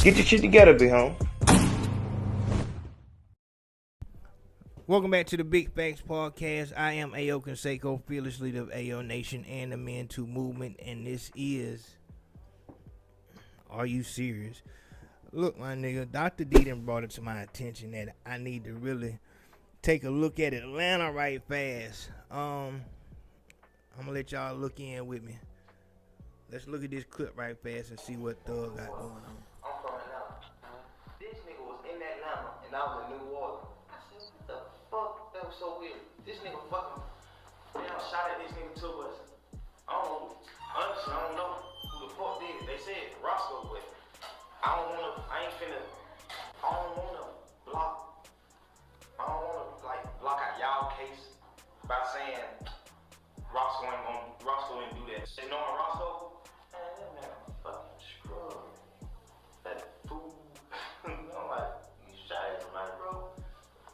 Get your shit together, big home. Welcome back to the Big Facts Podcast. I am A.O. Consaco, fearless leader of A.O. Nation and the Men Too Movement, and this is Are You Serious? Look, my nigga, Dr. D done brought it to my attention that I need to really take a look at Atlanta right fast. I'm gonna let y'all look in with me. Let's look at this clip right fast and see what Thug got going on. I'm from Atlanta. This nigga was in Atlanta and I was in New Orleans. I said, what the fuck? That was so weird. This nigga fucking shot at this nigga too, but honestly, I don't know who the fuck did it. They said Roscoe, but I don't wanna block out y'all case by saying Roscoe didn't do that. They knowing Roscoe? Man, that man fucking scrub. That fool. I'm like, you shot at somebody, bro.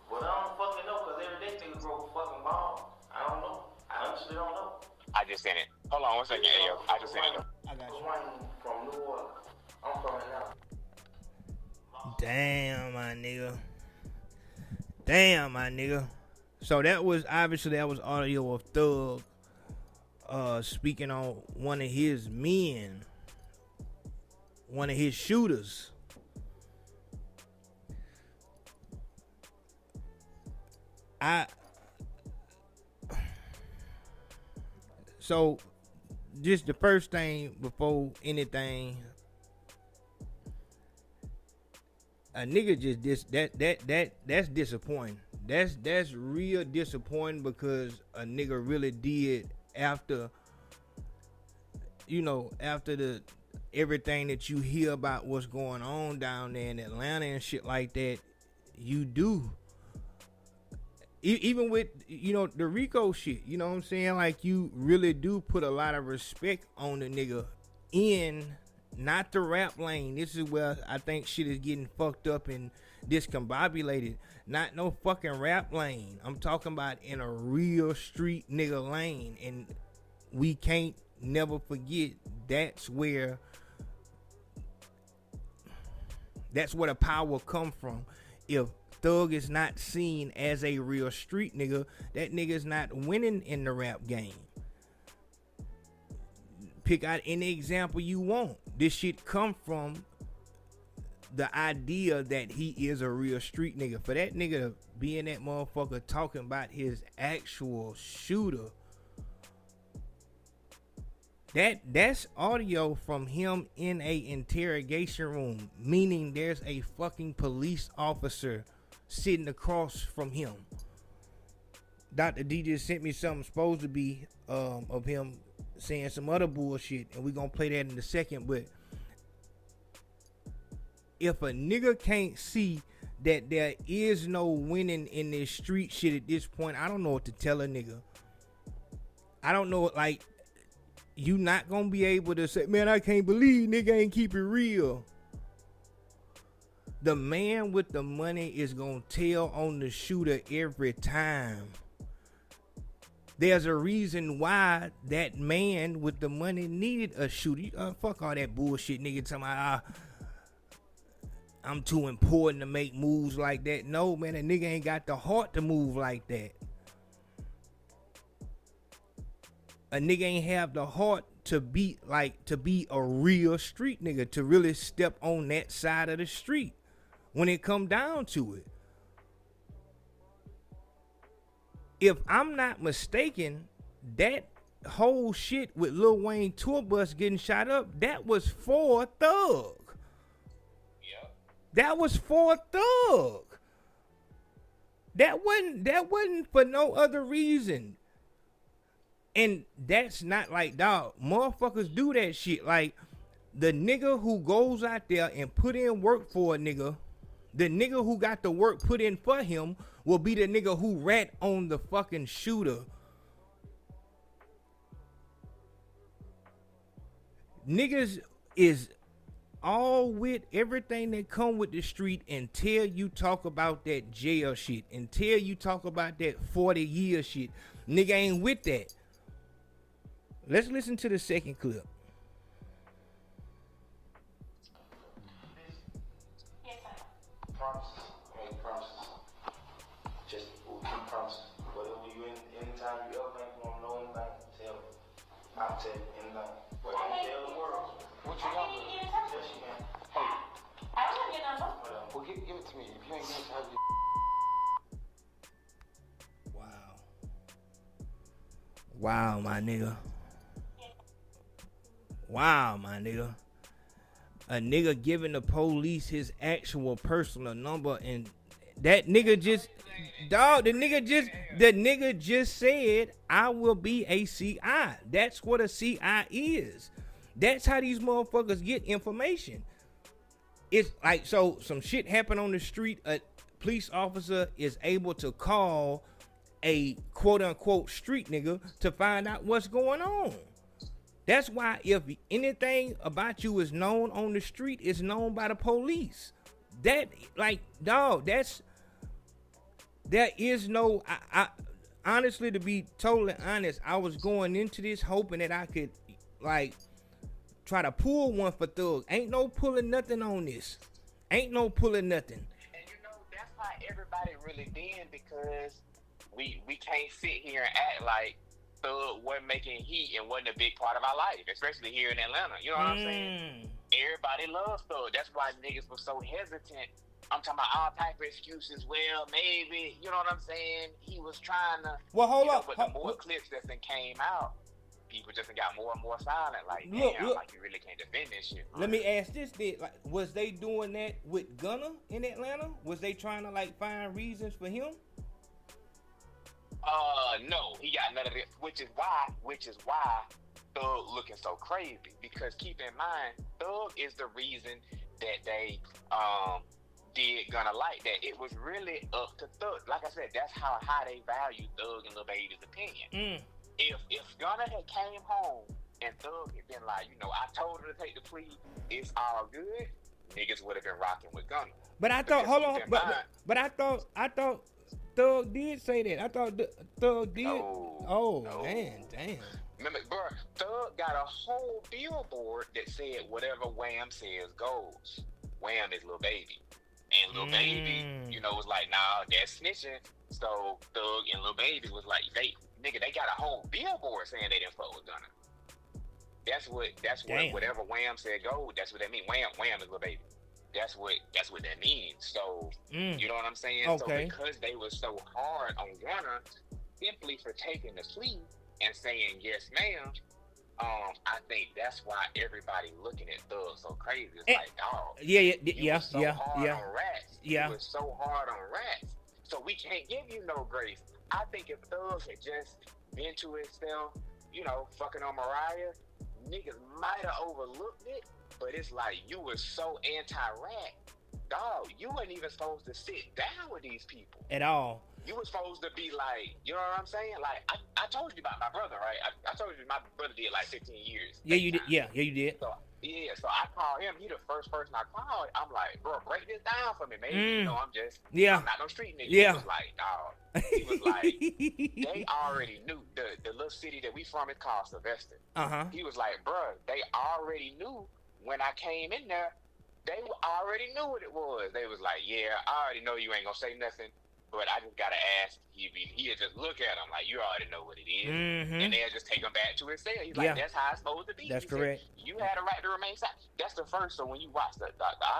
But I don't fucking know, cause every day niggas broke a fucking bomb. I don't know. I honestly don't know. I just sent it. Hold on one second, yo. I just sent it. I got you. I'm from New Orleans. I'm from Atlanta. Damn, my nigga. So that was audio of Thug speaking on one of his men, one of his shooters. So just the first thing before anything, a nigga just that's disappointing. That's real disappointing because a nigga really did after the everything that you hear about what's going on down there in Atlanta and shit like that. You do. Even with, the Rico shit, you know what I'm saying? Like, you really do put a lot of respect on the nigga in not the rap lane. This is where I think shit is getting fucked up and discombobulated. Not no fucking rap lane. I'm talking about in a real street nigga lane. And we can't never forget that's where the power come from. If Thug is not seen as a real street nigga, that nigga's not winning in the rap game. Pick out any example you want. This shit come from the idea that he is a real street nigga. For that nigga to be in that motherfucker talking about his actual shooter, that's audio from him in a interrogation room, meaning there's a fucking police officer sitting across from him. Dr. D just sent me something supposed to be of him saying some other bullshit, and we're gonna play that in a second. But if a nigga can't see that there is no winning in this street shit at this point, I don't know what to tell a nigga. I don't know, like, you not gonna be able to say, man, I can't believe nigga ain't keep it real. The man with the money is gonna tell on the shooter every time. There's a reason why that man with the money needed a shooter. Fuck all that bullshit, nigga. Talking about, I'm too important to make moves like that. No, man, a nigga ain't got the heart to move like that. A nigga ain't have the heart to be a real street nigga, to really step on that side of the street when it come down to it. If I'm not mistaken, that whole shit with Lil Wayne tour bus getting shot up, that was for Thug. Yep. That was for Thug. That wasn't for no other reason. And that's not like, dog, motherfuckers do that shit. Like, the nigga who goes out there and put in work for a nigga, the nigga who got the work put in for him will be the nigga who rat on the fucking shooter. Niggas is all with everything that come with the street until you talk about that jail shit, until you talk about that 40-year shit. Nigga ain't with that. Let's listen to the second clip. I'll tell you in line. But I'm gonna tell the world. What you got? Yes, you can. Hey, I don't have your number. well, give it to me. If you ain't going to have your... Wow, my nigga. Wow, my nigga. A nigga giving the police his actual personal number, and that nigga just, dog, the nigga just said, I will be a CI. That's what a CI is. That's how these motherfuckers get information. It's like, so some shit happened on the street, a police officer is able to call a quote unquote street nigga to find out what's going on. That's why if anything about you is known on the street, it's known by the police. That, like, dog, there is no, I honestly, to be totally honest, I was going into this hoping that I could, like, try to pull one for Thug. Ain't no pulling nothing on this. Ain't no pulling nothing. And you know, that's why everybody really did, because we can't sit here and act like Thug wasn't making heat and wasn't a big part of our life, especially here in Atlanta. You know what I'm saying? Everybody loves Thug. That's why niggas were so hesitant. I'm talking about all type of excuses. Well, maybe, you know what I'm saying? He was trying to. Well, hold up. But the more clips that then came out, people just got more and more silent. Like, Look. like you really can't defend this shit. Let me ask this: like, was they doing that with Gunna in Atlanta? Was they trying to, like, find reasons for him? No, he got none of it, which is why Thug looking so crazy. Because keep in mind, Thug is the reason that they did Gunna like that. It was really up to Thug. Like I said, that's how high they value Thug and Lil Baby's opinion. If Gunna had came home and Thug had been like, you know, I told her to take the plea, it's all good, niggas would have been rocking with Gunna. But I thought, hold on, but I thought Thug did say that. I thought Thug did. No. Man, damn. Remember, bro, Thug got a whole billboard that said whatever Wham says goes. Wham is Lil Baby. And Lil Baby, you know, was like, nah, that's snitching. So Thug and Lil Baby was like, they got a whole billboard saying they didn't fuck with Gunna. That's what whatever Wham said go, that's what that means. Wham is Lil Baby. That's what that means. So you know what I'm saying? Okay. So because they were so hard on Gunna simply for taking the plea and saying yes, ma'am, I think that's why everybody looking at Thug so crazy. It's like, dog. Yeah. On rats. Yeah. He was so hard on rats. So we can't give you no grace. I think if Thug had just been to himself, you know, fucking on Mariah, niggas might have overlooked it. But it's like, you were so anti-rat, dog. You weren't even supposed to sit down with these people at all. You were supposed to be like, you know what I'm saying? Like, I told you about my brother, right? I told you my brother did like 15 years. Yeah, you did. Yeah, you did. So I called him. He the first person I called. I'm like, bro, break this down for me, maybe. You know, I'm not no street nigga. Yeah. He was like, dog. He was like, they already knew the little city that we from is called Sylvester. He was like, bro, they already knew when I came in there. They already knew what it was. They was like, yeah, I already know you ain't gonna say nothing, but I just gotta ask. He'd just look at him like, you already know what it is, and they'll just take him back to his cell. He's like, that's how it's supposed to be. That's correct. Said, you had a right to remain silent. That's the first. So when you watch the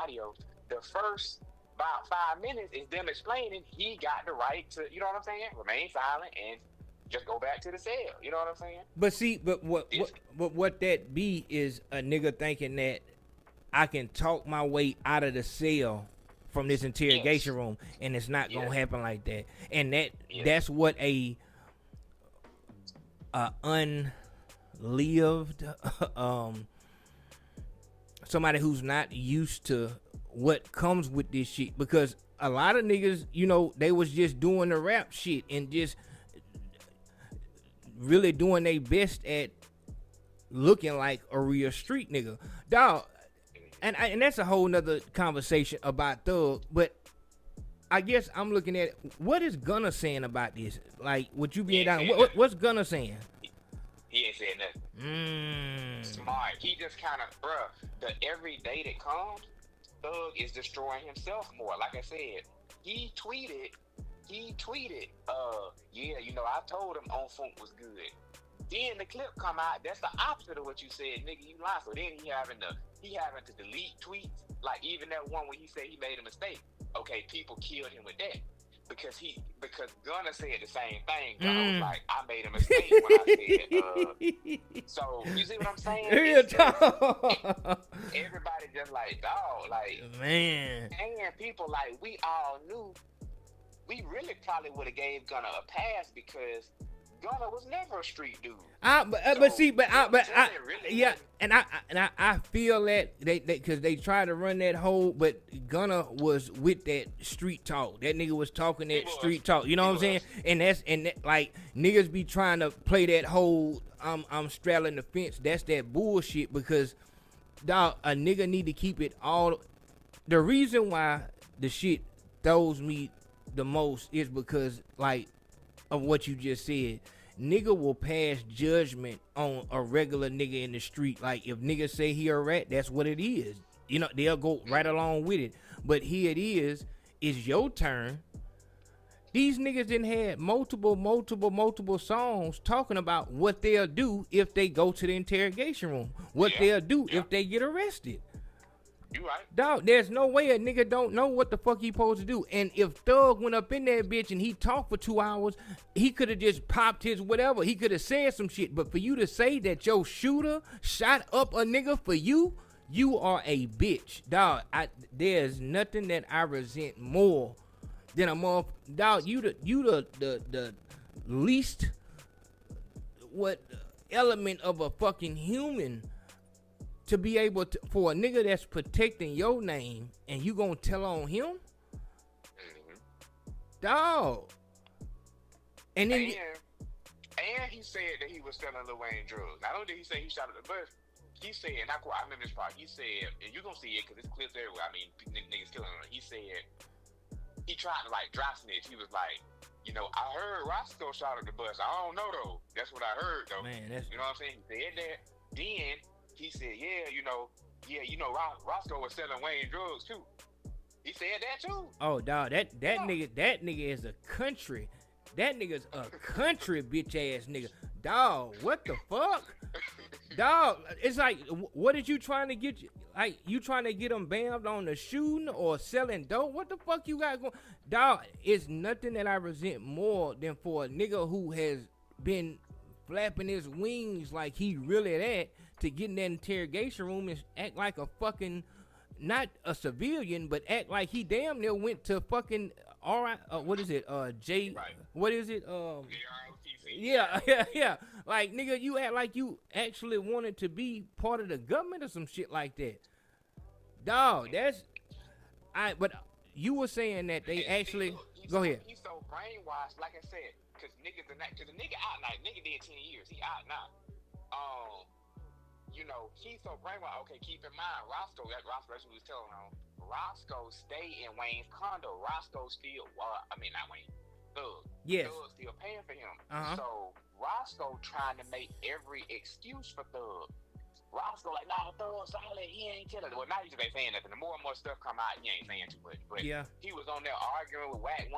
audio, the first about 5 minutes is them explaining he got the right to, you know what I'm saying, remain silent and just go back to the cell. You know what I'm saying? But see, what that be is a nigga thinking that I can talk my way out of the cell from this interrogation room, and it's not gonna happen like that. And that's what a unlived somebody who's not used to what comes with this shit, because a lot of niggas, you know, they was just doing the rap shit and just really doing their best at looking like a real street nigga, dog. And that's a whole nother conversation about Thug. But I guess I'm looking at what is Gunna saying about this? Like, would you be down? What's Gunna saying? He ain't saying nothing. Smart. He just kind of, bruh, the every day that comes, Thug is destroying himself more. Like I said, he tweeted, yeah, you know, I told him On Funk was good. Then the clip come out. That's the opposite of what you said, nigga. You lied. So then he having to delete tweets. Like even that one where he said he made a mistake. Okay, people killed him with that because Gunna said the same thing. Gunna was like, I made a mistake when I said. So you see what I'm saying? Everybody just like, dog, like, man. And people like, we all knew. We really probably would have gave Gunna a pass because Gunna was never a street dude. I feel that they because they tried to run that whole, but Gunna was with that street talk. That nigga was talking that street talk. You know what I'm saying? And that, like niggas be trying to play that whole I'm straddling the fence. That's that bullshit because dog, a nigga need to keep it all. The reason why the shit throws me the most is because like of what you just said. Nigga will pass judgment on a regular nigga in the street. Like if niggas say he a rat, that's what it is. You know, they'll go right along with it. But here it is, it's your turn. These niggas done had multiple songs talking about what they'll do if they go to the interrogation room. What they'll do if they get arrested. You right. Dog, there's no way a nigga don't know what the fuck he supposed to do. And if Thug went up in that bitch and he talked for 2 hours, he could have just popped his whatever. He could have said some shit. But for you to say that your shooter shot up a nigga for you, you are a bitch. Dog, there's nothing that I resent more than a motherfucker. Dog, you the least what element of a fucking human to be able to, for a nigga that's protecting your name and you gonna tell on him? Dog. And then and he said that he was selling Lil Wayne drugs. Not only did he say he shot at the bus, he said, and I remember this part, he said, and you gonna see it because it's clips everywhere. I mean, niggas killing him. He said, he tried to like drop snitch. He was like, you know, I heard Roscoe shot at the bus. I don't know though. That's what I heard though. Man, you know what I'm saying? He said that. Then he said, Roscoe was selling Wayne drugs too. He said that too. Oh, dog, that nigga is a country. That nigga's a country bitch ass nigga. Dog, what the fuck? Dog, it's like, what did you trying to get? Like, you trying to get him banned on the shooting or selling dope? What the fuck you got going? Dog, it's nothing that I resent more than for a nigga who has been flapping his wings like he really that to get in that interrogation room and act like a fucking, not a civilian, but act like he damn near went to fucking, all right, what is it, J, right. What is it, yeah, like, nigga, you act like you actually wanted to be part of the government or some shit like that. Dog, but you were saying that they actually, go ahead. He's so brainwashed, like I said, because the nigga out now, nigga did 10 years, he out now. You know, he's so brainwashed. Okay, keep in mind, Roscoe, that's what we was telling him. Roscoe stayed in Wayne's condo. Roscoe still, not Wayne, Thug. Yes. Thug still paying for him. Uh-huh. So Roscoe trying to make every excuse for Thug. Roscoe like, nah, Thug solid, he ain't killing. Well, now he just ain't saying nothing. The more and more stuff come out, he ain't saying too much. But yeah, he was on there arguing with Wack 100,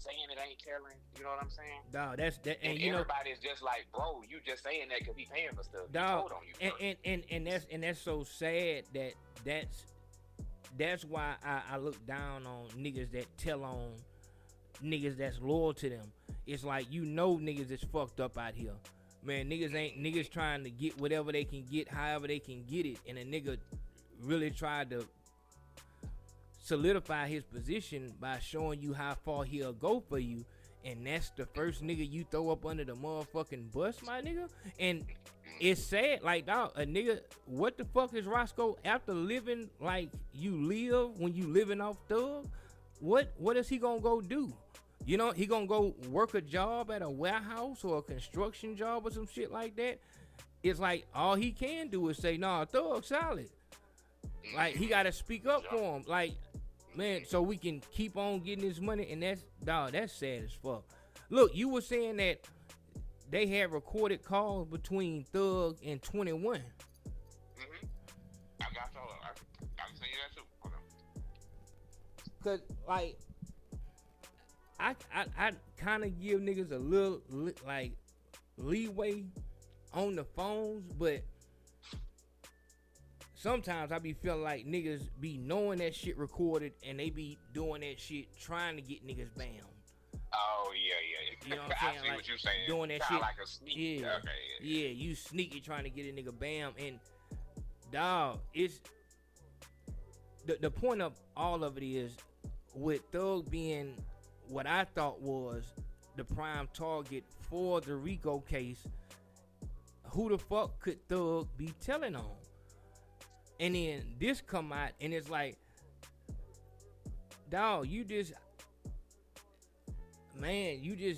saying it ain't killing. You know what I'm saying? Dog, that's that. And everybody's just like, bro, you just saying that because he paying for stuff. Dog, on you, and that's so sad that's why I look down on niggas that tell on niggas that's loyal to them. It's like, you know, niggas is fucked up out here. Man, niggas trying to get whatever they can get, however they can get it, and a nigga really tried to solidify his position by showing you how far he'll go for you, and that's the first nigga you throw up under the motherfucking bus, my nigga. And it's sad, like, dog, a nigga, what the fuck is Roscoe after living like you live when you living off Thug? What is he gonna go do? You know, he gonna go work a job at a warehouse or a construction job or some shit like that. It's like all he can do is say, nah, Thug solid. Like, he gotta speak up for him. Like, man, so we can keep on getting his money. And that's sad as fuck. Look, you were saying that they had recorded calls between Thug and 21. Mm-hmm. I got y'all. I'm saying that too. Hold on. Cause like, I kind of give niggas a little like leeway on the phones, but sometimes I be feeling like niggas be knowing that shit recorded and they be doing that shit trying to get niggas bound. Oh yeah. You know what I'm saying? I see like, what you saying. Doing that Kinda shit like a sneak. Yeah. Okay. Yeah, you sneaky trying to get a nigga bam. And dog, it's the point of all of it is with Thug being what I thought was the prime target for the Rico case, who the fuck could Thug be telling on? And then this come out and it's like, dog, you just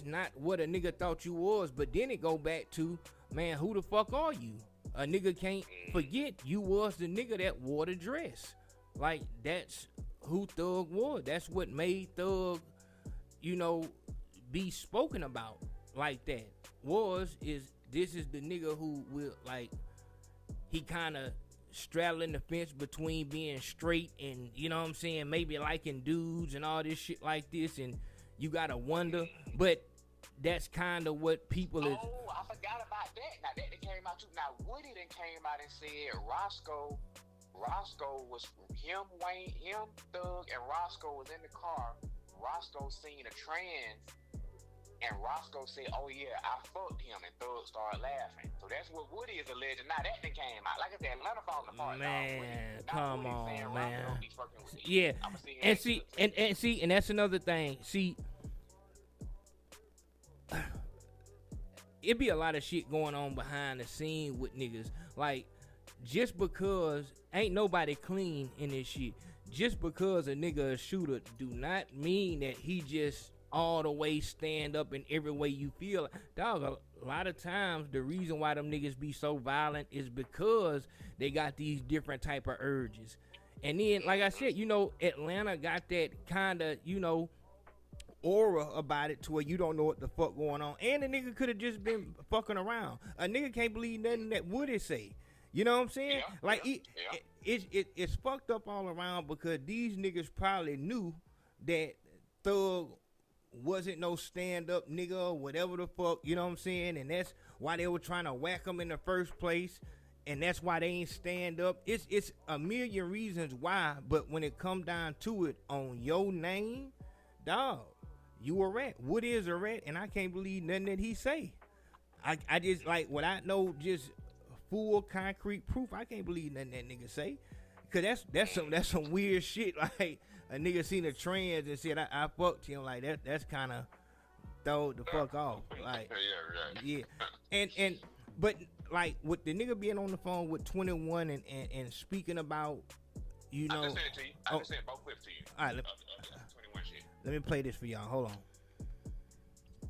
not what a nigga thought you was. But then it go back to, man, who the fuck are you? A nigga can't forget you was the nigga that wore the dress. Like, that's who Thug was. That's what made Thug, be spoken about like that. This is the nigga who will, like, he kind of straddling the fence between being straight and, you know what I'm saying, maybe liking dudes and all this shit like this, and you gotta wonder, but that's kind of what people is. Oh, I forgot about that. Now that came out too. Now Woody then came out and said Roscoe was him, Thug, and Roscoe was in the car. Roscoe seen a trans, and Roscoe said, "Oh yeah, I fucked him," and Thug started laughing. So that's what Woody is alleged. Now that thing came out. Like I said, Atlanta falling apart. Man, come on, man. With Yeah, and that's another thing. See, it be a lot of shit going on behind the scene with niggas. Like, just because ain't nobody clean in this shit. Just because a nigga a shooter do not mean that he just all the way stand up in every way you feel. Dog, a lot of times the reason why them niggas be so violent is because they got these different type of urges. And then, like I said, Atlanta got that kind of, aura about it to where you don't know what the fuck going on. And the nigga could have just been fucking around. A nigga can't believe nothing that Woody say. You know what I'm saying? It's fucked up all around because these niggas probably knew that Thug wasn't no stand-up nigga or whatever the fuck, you know what I'm saying? And that's why they were trying to whack him in the first place. And that's why they ain't stand up. It's a million reasons why, but when it come down to it, on your name, dog, you a rat. Wood is a rat, and I can't believe nothing that he say. I just, like, without no just full concrete proof, I can't believe nothing that nigga say. Cause that's some weird shit. Like, a nigga seen a trans and said I fucked him. Like, that's kind of throw the fuck off. Like, yeah. And but like with the nigga being on the phone with 21 and speaking about, I can send it to you. I can send both clips to you. All right, 21 shit. Let me play this for y'all. Hold on.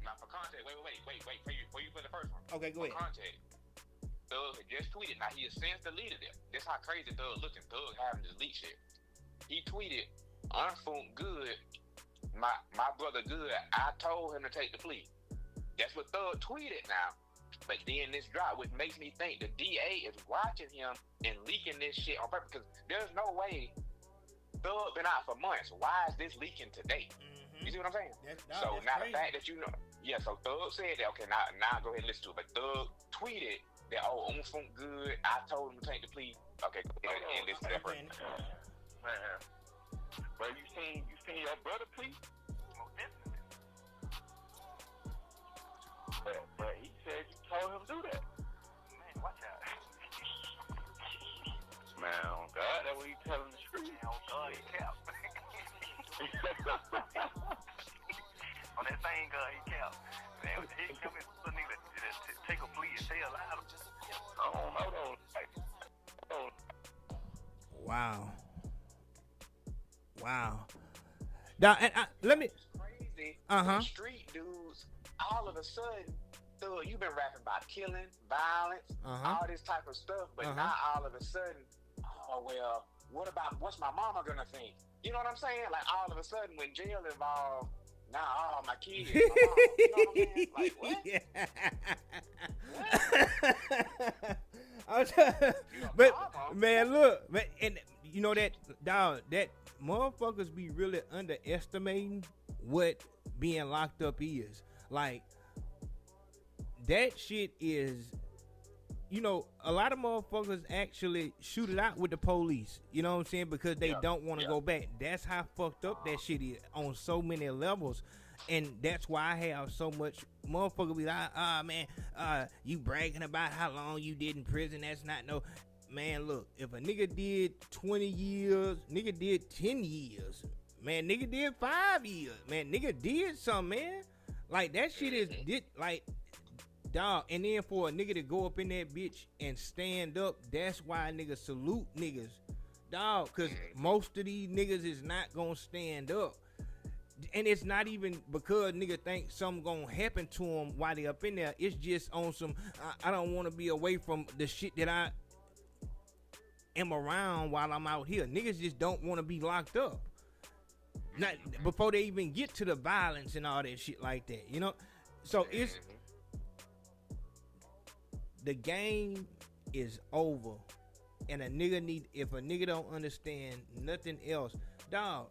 Now for context, wait. Before you play the first one. Okay, go ahead. For context, Thug had just tweeted. Now he has since deleted it. This how crazy Thug looking. Thug having to delete shit. He tweeted, "Unfunk good, my brother good. I told him to take the plea." That's what Thug tweeted now. But then this drop, which makes me think the DA is watching him and leaking this shit on purpose. Because there's no way Thug been out for months. Why is this leaking today? You see what I'm saying? That's now crazy. The fact that so Thug said that. Okay, now go ahead and listen to it. But Thug tweeted that, Unfunk good. I told him to take the plea. Okay, go ahead and listen to that first. Man, but you seen your brother plea? Most definitely. But he said you told him to do that. Man, watch out. Man, oh God, that's what he telling the street. Man, oh God, he kept. On that same God, he kept. Man, he come in for nigga to take a plea and say a lie. I don't know though. Wow. Now, and let me. It's crazy. Uh-huh. The street dudes, all of a sudden, Thug, you've been rapping about killing, violence, all this type of stuff, but now all of a sudden, what's my mama gonna think? You know what I'm saying? Like, all of a sudden, when jail involved, now my kids, my mom, you know what I'm saying? Like, what? But man, look, man, and you know that, dog, that motherfuckers be really underestimating what being locked up is. Like, that shit is you know, a lot of motherfuckers actually shoot it out with the police. You know what I'm saying? Because they don't want to go back. That's how fucked up that shit is on so many levels. And that's why I have so much motherfucker be like, man, you bragging about how long you did in prison. That's not no. Man, look, if a nigga did 20 years, nigga did 10 years, man, nigga did 5 years, man, nigga did something, man. Like, that shit is, like, dog. And then for a nigga to go up in that bitch and stand up, that's why niggas salute niggas, dog, because most of these niggas is not gonna stand up. And it's not even because nigga think something gonna happen to them while they up in there. It's just on some, I don't want to be away from the shit that I am around while I'm out here. Niggas just don't want to be locked up. Not before they even get to the violence and all that shit like that, you know? So it's, the game is over. And if a nigga don't understand nothing else, dog,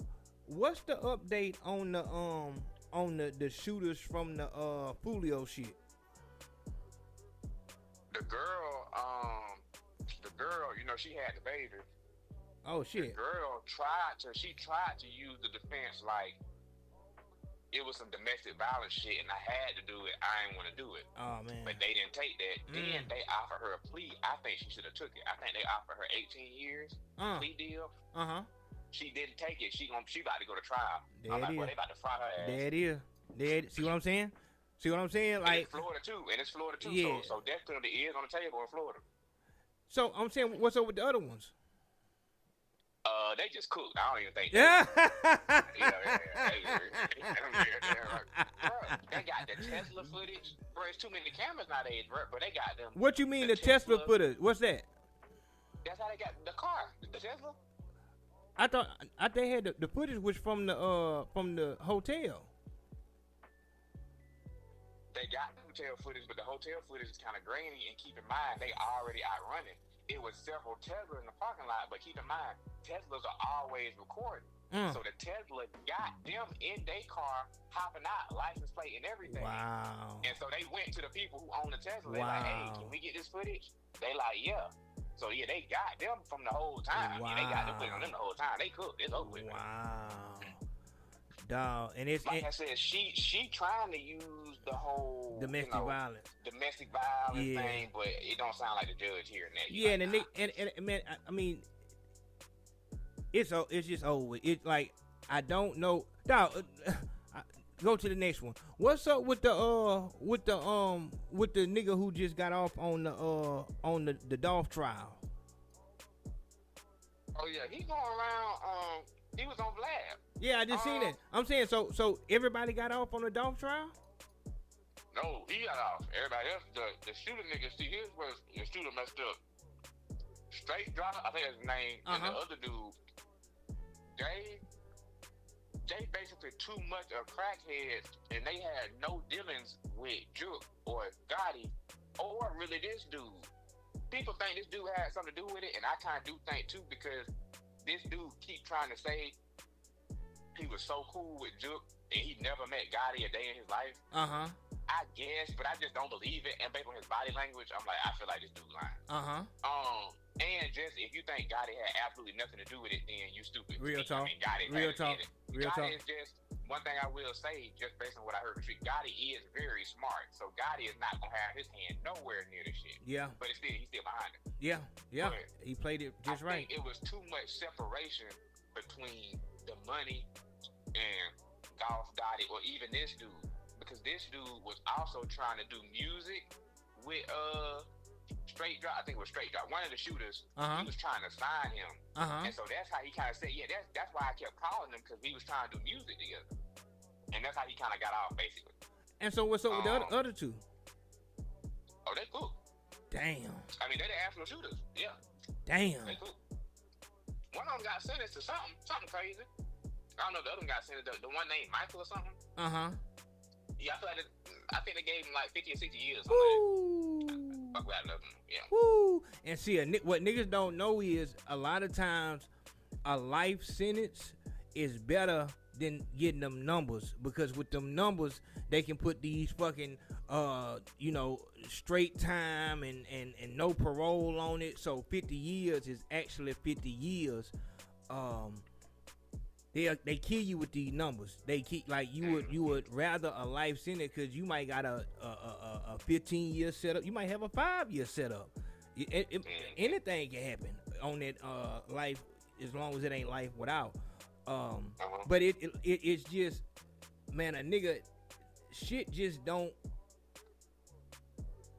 what's the update on the shooters from the Fulio shit? The girl, you know, she had the baby. Oh shit. The girl tried to use the defense like it was some domestic violence shit and I had to do it. I didn't want to do it. Oh man. But they didn't take that. Then they offered her a plea. I think she should have took it. I think they offered her 18 years plea deal. She didn't take it. She about to go to trial. I'm like, boy, they about to fry her ass. There it is. See what I'm saying? See what I'm saying? Like, and it's Florida too. Yeah. So death penalty is on the table in Florida. So I'm saying, what's up with the other ones? They just cooked. I don't even think. Yeah. They got the Tesla footage. Bro, it's too many cameras nowadays, bro. But they got them. What you mean the Tesla footage? What's that? That's how they got the car, the Tesla. I thought they had the footage was from the hotel. They got the hotel footage, but the hotel footage is kind of grainy. And keep in mind, they already outrunning. It was several Teslas in the parking lot, but keep in mind, Teslas are always recording. So the Tesla got them in their car, hopping out, license plate and everything. Wow. And so they went to the people who own the Tesla. They like, hey, can we get this footage? They like, yeah. So yeah, they got them from the whole time. Wow. Yeah, they got them putting on them the whole time. They cooked. It's over with. Wow. Dog, and it's like I said, she trying to use the whole domestic violence thing, but it don't sound like the judge hearing that. Yeah, like, and man, I mean, it's just over. It's like, I don't know. Dog, go to the next one. What's up with the nigga who just got off on the Dolph trial? Oh yeah, he going around. He was on Vlad. Yeah, I just seen it. I'm saying, so everybody got off on the Dolph trial? No, he got off. Everybody else, the shooter nigga, see, here's where the shooter messed up. Straight Drop, I think that's his name, and the other dude, they basically too much of crackheads, and they had no dealings with Juke or Gotti, or really this dude. People think this dude had something to do with it, and I kind of do think too, because this dude keep trying to say he was so cool with Juke and he never met Gotti a day in his life. I guess, but I just don't believe it. And based on his body language, I'm like, I feel like this dude lying. And just if you think Gotti had absolutely nothing to do with it, then you stupid. Real talk. I mean, Gotti is just one thing I will say, just based on what I heard from Street. Gotti is very smart, so Gotti is not gonna have his hand nowhere near this shit. Yeah. But he's still behind it. Yeah. But he played it just right. It was too much separation between the money and Golf Gotti, or even this dude, because this dude was also trying to do music with Straight Drop. I think it was Straight Drop. One of the shooters, he was trying to sign him, and so that's how he kind of said, yeah, that's why I kept calling him, because we was trying to do music together, and that's how he kind of got off basically. And so what's up with the other two? Oh, they cool. Damn. I mean, they're the actual shooters. Yeah. Damn. They cool. One of them got sentenced to something crazy. I don't know, the other one got sentenced, the one named Michael or something. Yeah, I think they gave him like 50 or 60 years. Woo. Fuck that, yeah. Woo. And see, what niggas don't know is a lot of times a life sentence is better than getting them numbers, because with them numbers they can put these fucking straight time and no parole on it. So 50 years is actually 50 years. They kill you with these numbers. They keep like you would rather a life sentence, because you might got a 15-year setup. You might have a 5-year setup. Anything can happen on that life, as long as it ain't life without. But it's just, man, a nigga shit just don't.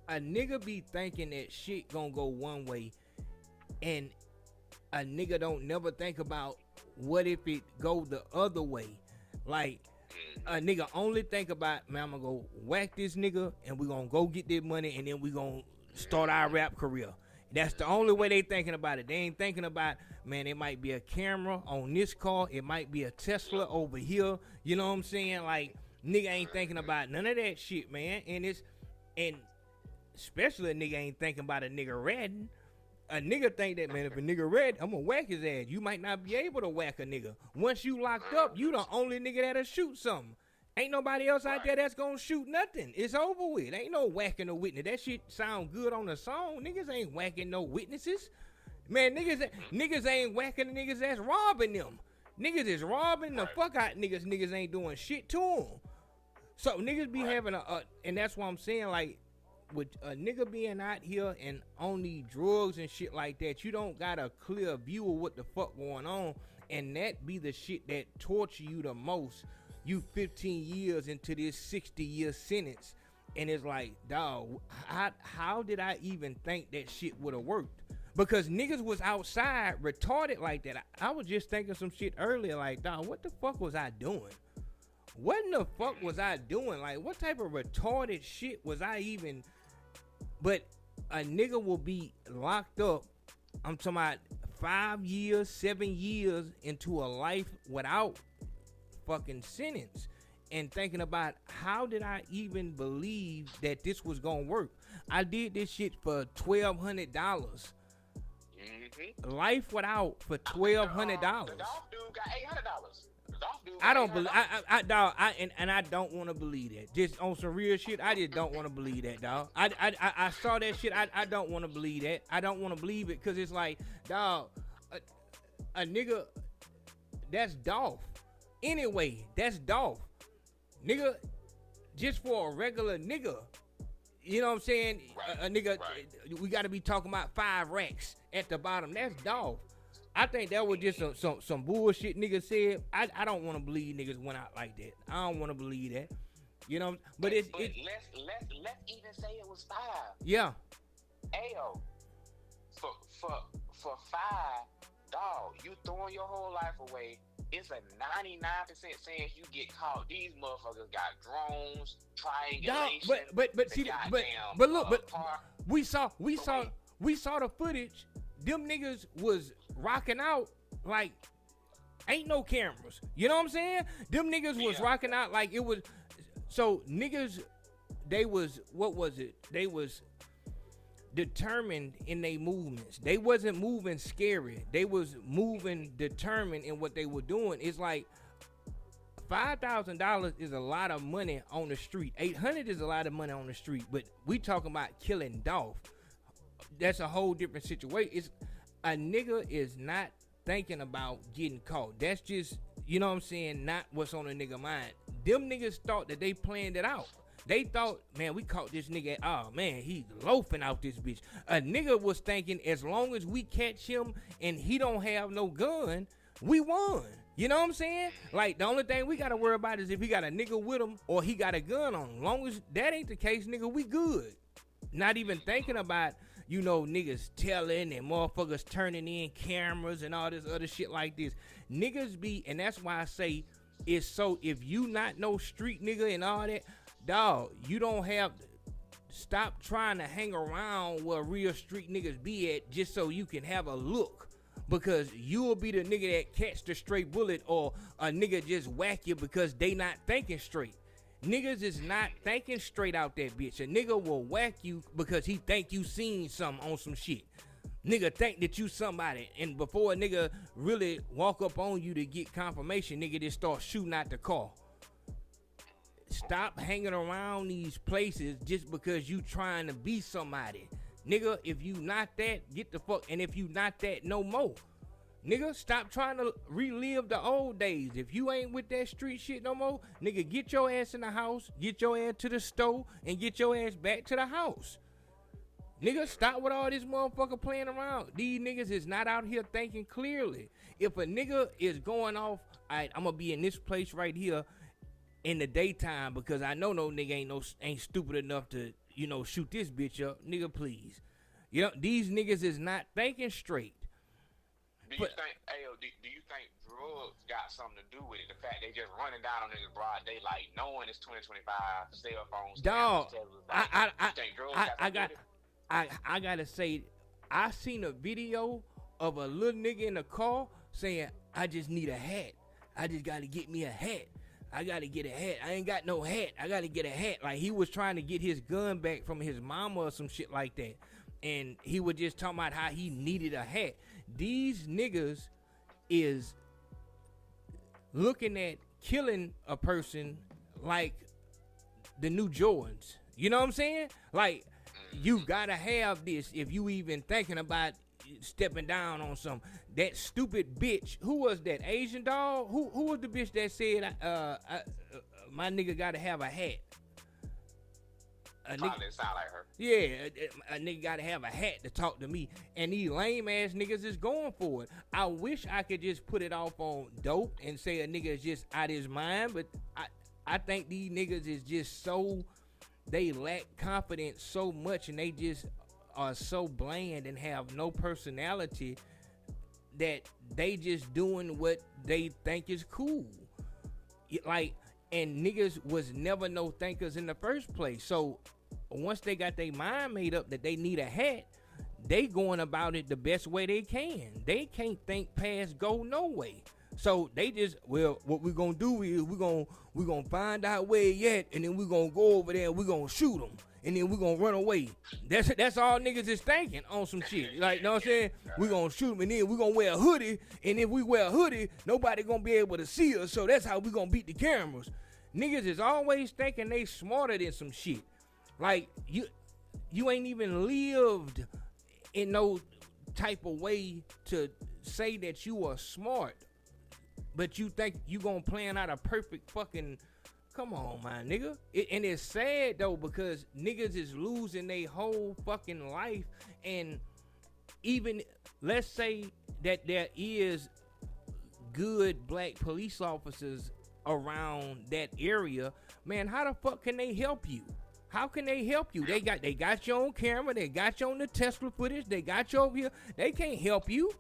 A nigga be thinking that shit gonna go one way, and a nigga don't never think about what if it go the other way. Like, a nigga only think about, man, I'm gonna go whack this nigga and we gonna go get this money and then we gonna start our rap career. That's the only way they thinking about it. They ain't thinking about, man, it might be a camera on this car, it might be a Tesla over here. You know what I'm saying? Like, nigga ain't thinking about none of that shit, man. And especially a nigga ain't thinking about a nigga ratting. A nigga think that, man, if a nigga red, I'm gonna whack his ass. You might not be able to whack a nigga. Once you locked up, you the only nigga that'll shoot something. Ain't nobody else out there that's gonna shoot nothing. It's over with. Ain't no whacking no witness. That shit sound good on the song. Niggas ain't whacking no witnesses. Man, niggas ain't whacking the niggas that's robbing them. Niggas is robbing the fuck out niggas. Niggas ain't doing shit to them. So niggas be having and that's why I'm saying, like, with a nigga being out here and on these drugs and shit like that, you don't got a clear view of what the fuck going on, and that be the shit that torture you the most. You 15 years into this 60-year sentence, and it's like, dawg, how did I even think that shit would have worked? Because niggas was outside retarded like that. I was just thinking some shit earlier, like, dawg, what the fuck was I doing? What in the fuck was I doing? Like, what type of retarded shit was I even? But a nigga will be locked up, I'm talking about 5 years, 7 years into a life without fucking sentence, and thinking about, how did I even believe that this was gonna work? I did this shit for $1,200. Life without for $1,200. The golf dude got $800. I don't believe. I don't want to believe that. Just on some real shit, I just don't want to believe that, dog. I saw that shit. I don't want to believe that. I don't want to believe it, because it's like, dog, a nigga, that's Dolph. Anyway, that's Dolph. Nigga, just for a regular nigga, you know what I'm saying? Right. A nigga, we got to be talking about 5 racks at the bottom. That's Dolph. I think that was just some bullshit niggas said. I don't want to believe niggas went out like that. I don't want to believe that. You know, but let's even say it was 5. Yeah. Ayo, for 5, dog, you throwing your whole life away. It's a 99% chance you get caught. These motherfuckers got drones, triangulation. Dog, but see, but look, we saw the footage. Them niggas was rocking out like ain't no cameras. You know what I'm saying? Them niggas was rocking out like it was. So niggas, they was, what was it? They was determined in their movements. They wasn't moving scary. They was moving determined in what they were doing. It's like $5,000 is a lot of money on the street. $800 is a lot of money on the street. But we talking about killing Dolph. That's a whole different situation. It's a nigga is not thinking about getting caught. That's just, you know what I'm saying, not what's on a nigga mind. Them niggas thought that they planned it out. They thought, man, we caught this nigga. Oh, man, he's loafing out this bitch. A nigga was thinking, as long as we catch him and he don't have no gun, we won. You know what I'm saying? Like, the only thing we got to worry about is if he got a nigga with him or he got a gun on him. As long as that ain't the case, nigga, we good. Not even thinking about, you know, niggas telling and motherfuckers turning in cameras and all this other shit like this. Niggas be, and that's why I say it's so, if you not no street nigga and all that, dog, you don't have, stop trying to hang around where real street niggas be at just so you can have a look. Because you will be the nigga that catch the straight bullet, or a nigga just whack you because they not thinking straight. Niggas is not thinking straight out that bitch. A nigga will whack you because he think you seen something on some shit. Nigga think that you somebody, and before a nigga really walk up on you to get confirmation, nigga just start shooting out the car. Stop hanging around these places just because you trying to be somebody. Nigga, if you not that, get the fuck, and if you not that, no more. Nigga, stop trying to relive the old days. If you ain't with that street shit no more, nigga, get your ass in the house, get your ass to the store, and get your ass back to the house. Nigga, stop with all this motherfucker playing around. These niggas is not out here thinking clearly. If a nigga is going off, all right, I'm gonna be in this place right here in the daytime because I know no nigga ain't stupid enough to, you know, shoot this bitch up. Nigga, please. You know, these niggas is not thinking straight. Do you think drugs got something to do with it? The fact they just running down on niggas broad daylight, knowing it's 2025, cell phones, dog. I gotta say, I seen a video of a little nigga in a car saying, I just need a hat. I just gotta get me a hat. I gotta get a hat. I ain't got no hat. I gotta get a hat. Like he was trying to get his gun back from his mama or some shit like that. And he was just talking about how he needed a hat. These niggas is looking at killing a person like the new Jordans. You know what I'm saying? Like, you gotta have this if you even thinking about stepping down on some. That stupid bitch, who was that, Asian dog? Who was the bitch that said my nigga gotta have a hat? Probably sound like her. Yeah, a nigga gotta have a hat to talk to me. And these lame ass niggas is going for it. I wish I could just put it off on dope and say a nigga is just out his mind, but I think these niggas is just so, they lack confidence so much, and they just are so bland and have no personality that they just doing what they think is cool. Like, and niggas was never no thinkers in the first place. So once they got their mind made up that they need a hat, they going about it the best way they can. They can't think past go no way. So they just, well, what we gonna do is we gonna find out where he at, and then we gonna go over there and we gonna shoot him, and then we gonna run away. That's all niggas is thinking on some shit. Like, you know what I'm saying? We gonna shoot him, and then we gonna wear a hoodie, and if we wear a hoodie, nobody gonna be able to see us, so that's how we gonna beat the cameras. Niggas is always thinking they smarter than some shit. Like, you ain't even lived in no type of way to say that you are smart, but you think you gonna plan out a perfect fucking, come on, my nigga. And it's sad though, because niggas is losing their whole fucking life. And even, let's say that there is good black police officers around that area, man, how the fuck can they help you? How can they help you? They got you on camera, they got you on the Tesla footage, they got you over here. They can't help you.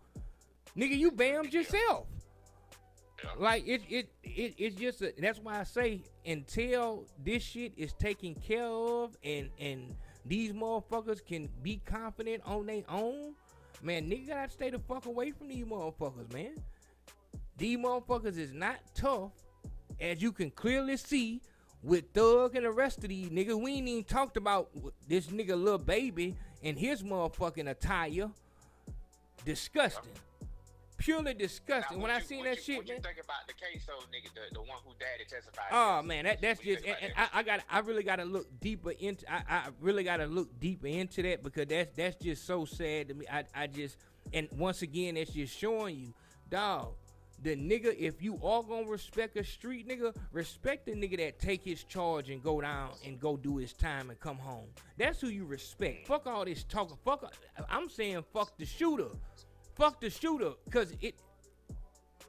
Nigga, you bammed yourself. Like, it's just that's why I say, until this shit is taken care of and these motherfuckers can be confident on their own, man, nigga gotta stay the fuck away from these motherfuckers, man. These motherfuckers is not tough, as you can clearly see with Thug and the rest of these niggas. We ain't even talked about this nigga Lil Baby and his motherfucking attire. Disgusting. Purely disgusting. Now, when I seen that shit, what man. you think about the case, though, nigga, the one who daddy testified? Oh man, that's just, and I really gotta look deeper into. I really gotta look deeper into that, because that's just so sad to me. I just, and once again, that's just showing you, dog. The nigga, if you all gonna respect a street nigga, respect the nigga that take his charge and go down and go do his time and come home. That's who you respect. Fuck all this talking. I'm saying fuck the shooter. Fuck the shooter, cause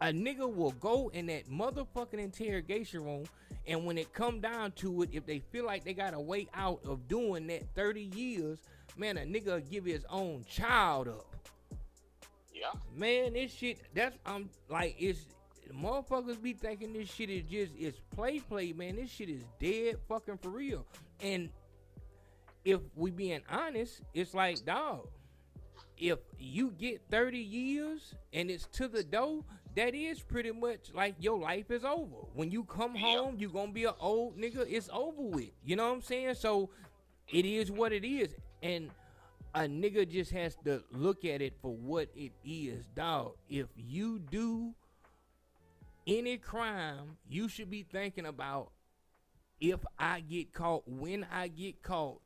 a nigga will go in that motherfucking interrogation room, and when it come down to it, if they feel like they got a way out of doing that 30 years, man, a nigga will give his own child up. Yeah. Man, this shit, I'm like, it's, motherfuckers be thinking this shit is just, it's play, man. This shit is dead fucking for real. And if we being honest, it's like, dog, if you get 30 years and it's to the door, that is pretty much like your life is over. When you come home, you gonna be an old nigga, it's over with. You know what I'm saying? So it is what it is. And a nigga just has to look at it for what it is, dog. If you do any crime, you should be thinking about, if I get caught, when I get caught,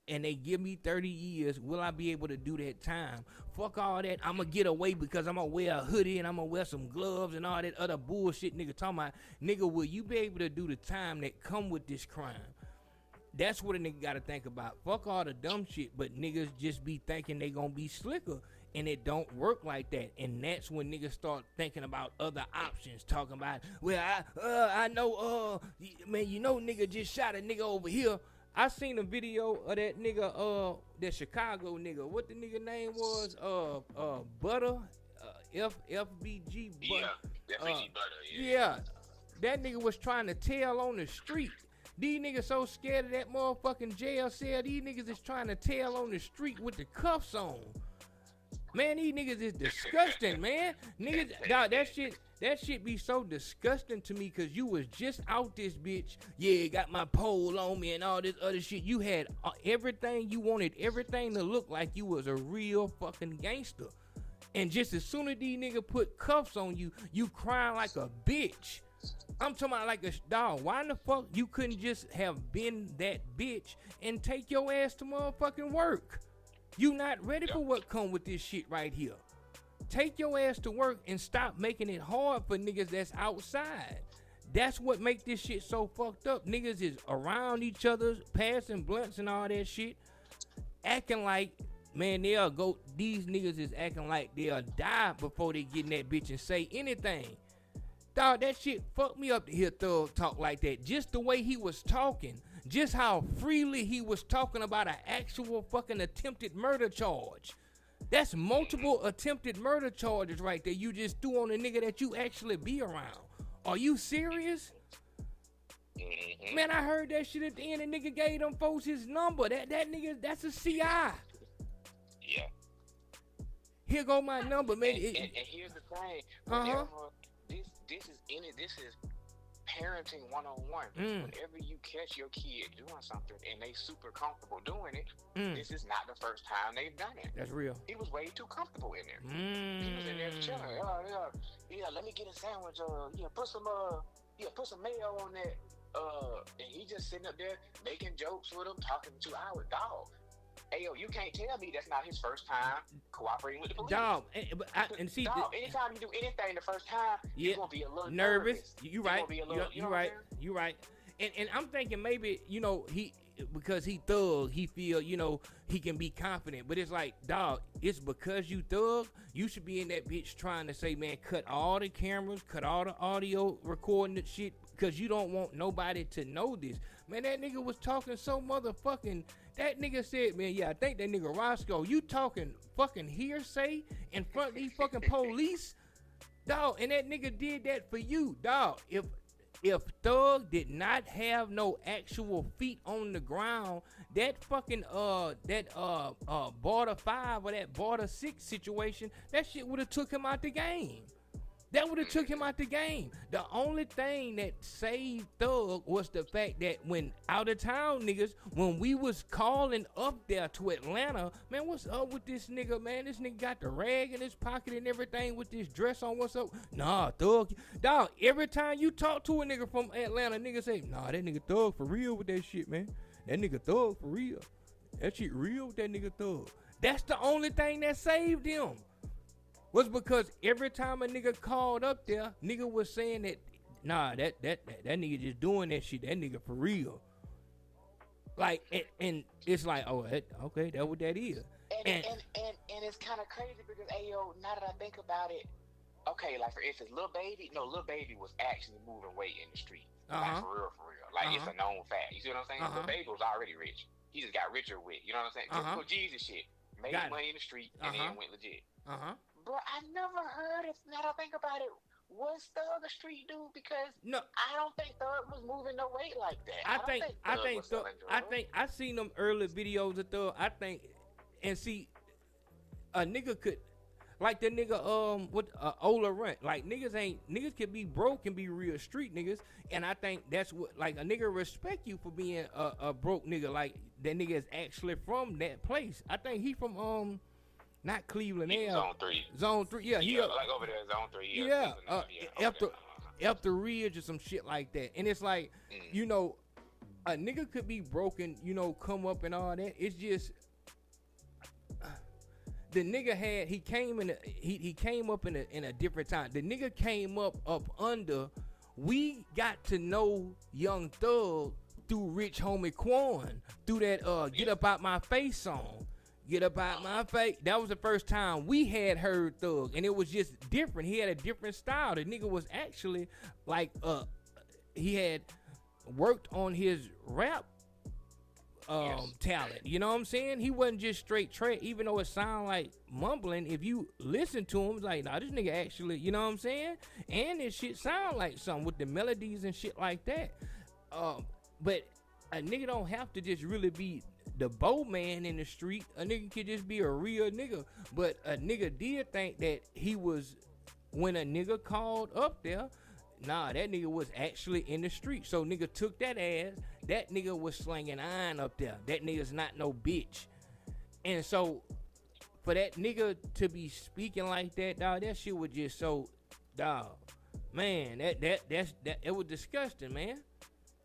and they give me 30 years, will I be able to do that time? Fuck all that. I'm going to get away because I'm going to wear a hoodie and I'm going to wear some gloves and all that other bullshit nigga talking about. Nigga, will you be able to do the time that come with this crime? That's what a nigga got to think about. Fuck all the dumb shit, but niggas just be thinking they going to be slicker, and it don't work like that. And that's when niggas start thinking about other options, talking about, well, I know, man, you know nigga just shot a nigga over here. I seen a video of that nigga, that Chicago nigga. What the nigga name was? Butter, FBG Butter. Yeah, FBG Butter. Yeah, that nigga was trying to tell on the street. These niggas so scared of that motherfucking jail cell. These niggas is trying to tell on the street with the cuffs on. Man, these niggas is disgusting, man. Niggas, dog, that shit be so disgusting to me, because you was just out this bitch. Yeah, got my pole on me and all this other shit. You had everything you wanted, everything to look like you was a real fucking gangster. And just as soon as these niggas put cuffs on you, you crying like a bitch. I'm talking about like a dog. Why in the fuck you couldn't just have been that bitch and take your ass to motherfucking work? You not ready for what come with this shit right here. Take your ass to work and stop making it hard for niggas that's outside. That's what make this shit so fucked up. Niggas is around each other, passing blunts and all that shit, acting like, man, these niggas is acting like they'll die before they get in that bitch and say anything. Dog, that shit fucked me up to hear Thug talk like that. Just the way he was talking. Just how freely he was talking about an actual fucking attempted murder charge. That's multiple attempted murder charges right there. You just threw on a nigga that you actually be around. Are you serious? Man, I heard that shit at the end. The nigga gave them folks his number. That nigga, that's a CI. Yeah. Here go my number, man. And here's the thing. This is parenting 101. Whenever you catch your kid doing something and they super comfortable doing it, this is not the first time they've done it. That's real. He was way too comfortable in there. He was in there chilling. Yeah, let me get a sandwich. Put some mayo on that. And he just sitting up there making jokes with him, talking to our dog. Hey, yo, you can't tell me that's not his first time cooperating with the police. Dog, anytime you do anything the first time, you're going to be a little nervous. You right. You right. And I'm thinking maybe, because he thug, he feel, he can be confident. But it's like, dog, it's because you thug, you should be in that bitch trying to say, man, cut all the cameras, cut all the audio recording the shit, because you don't want nobody to know this. Man, that nigga was talking so motherfucking... That nigga said, man, yeah, I think that nigga Roscoe, you talking fucking hearsay in front of these fucking police? Dog, and that nigga did that for you, dog. If Thug did not have no actual feet on the ground, that fucking border 5 or that border 6 situation, that shit would have took him out the game. That would have took him out the game. The only thing that saved Thug was the fact that when out of town niggas, when we was calling up there to Atlanta, man, what's up with this nigga, man? This nigga got the rag in his pocket and everything with this dress on. What's up? Nah, Thug. Dog, every time you talk to a nigga from Atlanta, nigga say, nah, that nigga Thug for real with that shit, man. That nigga Thug for real. That shit real with that nigga Thug. That's the only thing that saved him. Was because every time a nigga called up there, nigga was saying that, nah, that nigga just doing that shit. That nigga for real. Like, and it's like, oh, okay, that's what that is. And it's kind of crazy because, ayo, now that I think about it, okay, like for instance, Lil Baby was actually moving weight in the street. Like for real. Like it's a known fact. You see what I'm saying? Lil Baby was already rich. He just got richer with, you know what I'm saying? Typical Jesus shit. Made money in the street and then went legit. Bro, I never heard it. Now that I think about it, was Thug a street dude? Because I don't think Thug was moving no weight like that. I think I seen them early videos of Thug. I think, and see, a nigga could, Like the nigga with Ola Runt. Like niggas can be broke and be real street niggas, and I think that's what like a nigga respect you for being a broke nigga. Like that nigga is actually from that place. I think he from not Cleveland. Zone 3. Yeah, he like over there, Zone 3. Yeah, after Ridge or some shit like that. And it's like, you know, a nigga could be broken, you know, come up and all that. It's just the nigga he came up in a different time. The nigga came up under. We got to know Young Thug through Rich Homie Quan, through that Get Up Out My Face song. Get Up Out My Face. That was the first time we had heard Thug, and it was just different. He had a different style. The nigga was actually like he had worked on his rap talent. You know what I'm saying? He wasn't just straight track, even though it sound like mumbling. If you listen to him, it's like, nah, this nigga actually, you know what I'm saying? And this shit sound like something with the melodies and shit like that. But a nigga don't have to just really be the bow man in the street. A nigga could just be a real nigga. But a nigga did think that he was, when a nigga called up there, nah, that nigga was actually in the street. So nigga took that ass. That nigga was slinging iron up there. That nigga's not no bitch. And so for that nigga to be speaking like that, dog, that shit was just so, dog, man, it was disgusting, man.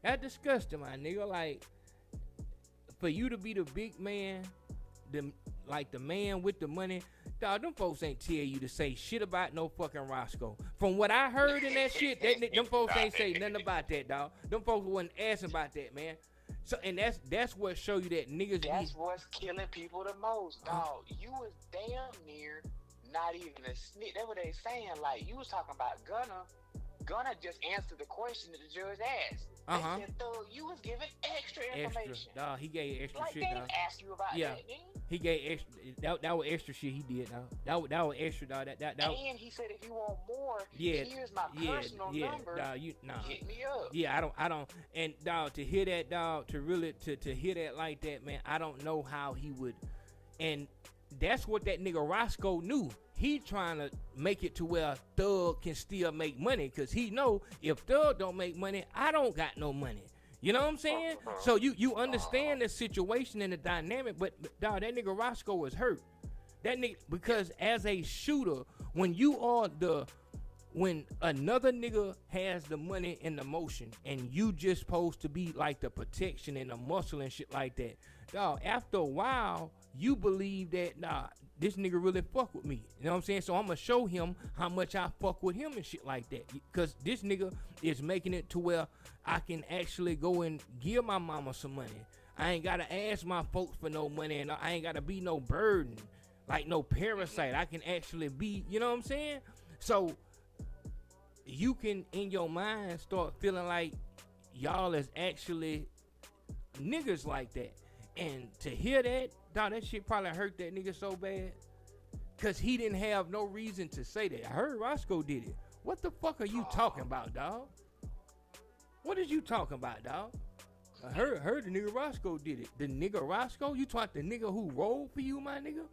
That's disgusting, my nigga. Like, for you to be the big man, the man with the money, dog, them folks ain't tell you to say shit about no fucking Roscoe. From what I heard in that shit, them folks ain't say nothing about that, dog. Them folks wasn't asking about that, man. So, and that's what show you that niggas. That's what's killing people the most, dog. You was damn near not even a snitch. That's what they saying. Like, you was talking about Gunna just answered the question that the judge asked. They said, Thug, you was giving extra information. Dog, he gave extra like shit, they dog. asked you about that, didn't he gave extra. That was extra shit he did, dog. That was extra, dog. That and he said, if you want more, here's my personal number. Dog, hit me up. Yeah, I don't. And dog, to hear that, dog, to really to hear that like that, man, I don't know how he would. And that's what that nigga Roscoe knew. He trying to make it to where Thug can still make money, because he know if Thug don't make money, I don't got no money. You know what I'm saying? So you understand the situation and the dynamic, but dog, that nigga Roscoe was hurt. That nigga, because as a shooter, when another nigga has the money and the motion, and you just supposed to be like the protection and the muscle and shit like that, dog, after a while, you believe that, nah, this nigga really fuck with me. You know what I'm saying? So I'm going to show him how much I fuck with him and shit like that. Because this nigga is making it to where I can actually go and give my mama some money. I ain't got to ask my folks for no money, and I ain't got to be no burden, like no parasite. I can actually be, you know what I'm saying? So you can, in your mind, start feeling like y'all is actually niggas like that. And to hear that, dog, that shit probably hurt that nigga so bad, because he didn't have no reason to say that. I heard Roscoe did it. What the fuck are you talking about, dog? What is you talking about, dog? I heard the nigga Roscoe did it. The nigga Roscoe? You talk the nigga who rolled for you, my nigga?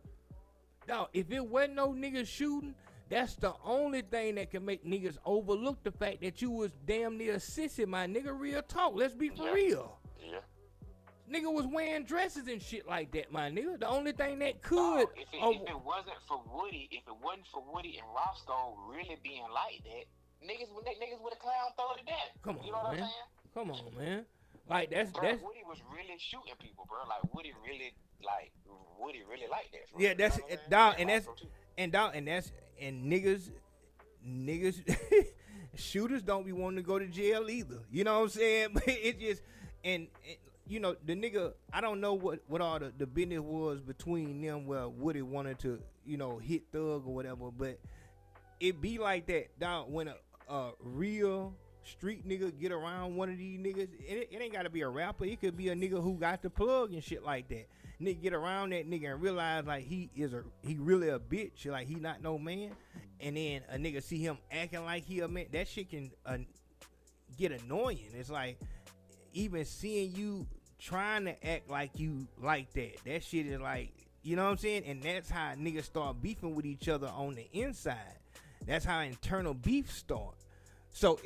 Dog, if it wasn't no nigga shooting, that's the only thing that can make niggas overlook the fact that you was damn near a sissy, my nigga. Real talk. Let's be for real. Yeah. Nigga was wearing dresses and shit like that, my nigga. The only thing that could... If it wasn't for Woody and Roscoe really being like that, niggas would have clown thrown to death. Come on, you know what man. I'm saying? Come on, man. Like, that's... Woody was really shooting people, bro. Like, Woody really liked that. Yeah, that's... Dog, and niggas... shooters don't be wanting to go to jail either. You know what I'm saying? But it just... And you know, the nigga, I don't know what all the business was between them where Woody wanted to, you know, hit Thug or whatever, but it be like that, dog, when a real street nigga get around one of these niggas. It ain't got to be a rapper. It could be a nigga who got the plug and shit like that. Nigga get around that nigga and realize like he really a bitch, like he not no man. And then a nigga see him acting like he a man. That shit can get annoying. It's like even seeing you trying to act like you like that shit is like, You know what I'm saying? And that's how niggas start beefing with each other on the inside. That's how internal beef start. So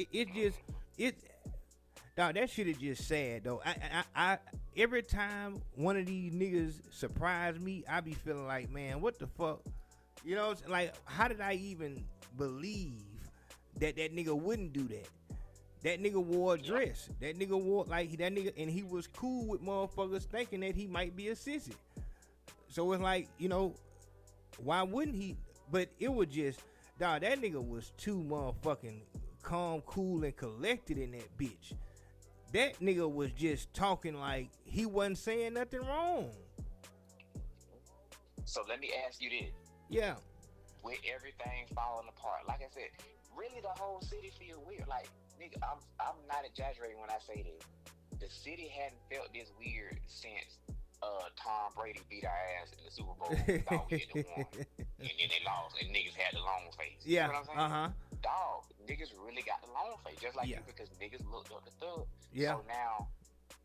dog, that shit is just sad though. I every time one of these niggas surprise me, I be feeling like, man, what the fuck? You know, like, how did I even believe that nigga wouldn't do that? That nigga wore a dress. That nigga wore and he was cool with motherfuckers thinking that he might be a sissy. So it's like, you know, why wouldn't he? But it was just, dog, that nigga was too motherfucking calm, cool, and collected in that bitch. That nigga was just talking like he wasn't saying nothing wrong. So let me ask you this. Yeah. With everything falling apart, like I said, really the whole city feel weird. Like, nigga, I'm not exaggerating when I say this. The city hadn't felt this weird since Tom Brady beat our ass in the Super Bowl. Thought we had to won, and then they lost, and niggas had the long face. Yeah. You know what I'm saying? Dog, niggas really got the long face, just like you, because niggas looked up the thug. Yeah. So now,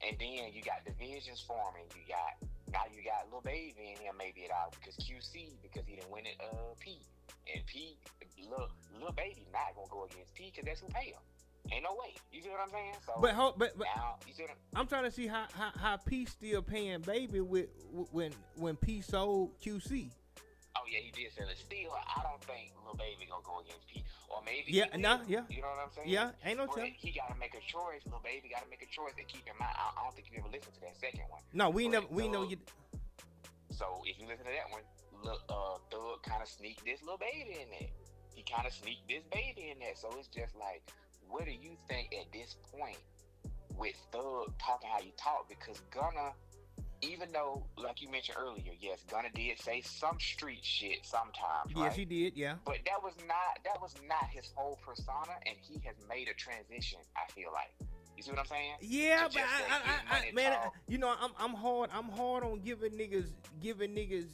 and then you got divisions forming. Now you got Lil Baby in here maybe it out because QC, because he didn't win it P. And P, Lil Baby not gonna go against P because that's who pay him. Ain't no way. You see what I'm saying? So but now, you see what I'm trying to see how P still paying Baby when P sold QC. Oh yeah, he did sell it. Still, I don't think Lil Baby gonna go against P, or maybe yeah, he no, will. yeah, you know what I'm saying? Yeah, ain't no but telling. he gotta make a choice. Lil Baby gotta make a choice. And keep in mind, I don't think you ever listened to that second one. No, we know you. So if you listen to that one, look, Thug kind of sneaked this Lil Baby in there. He kind of sneaked this Baby in there. So it's just like, what do you think at this point with Thug talking how you talk? Because Gunna, even though, like you mentioned earlier, yes, Gunna did say some street shit sometimes, right? Yes, he did, yeah. But that was not his whole persona, and he has made a transition, I feel like. You see what I'm saying? Yeah, but I man, you know, I'm hard on giving niggas,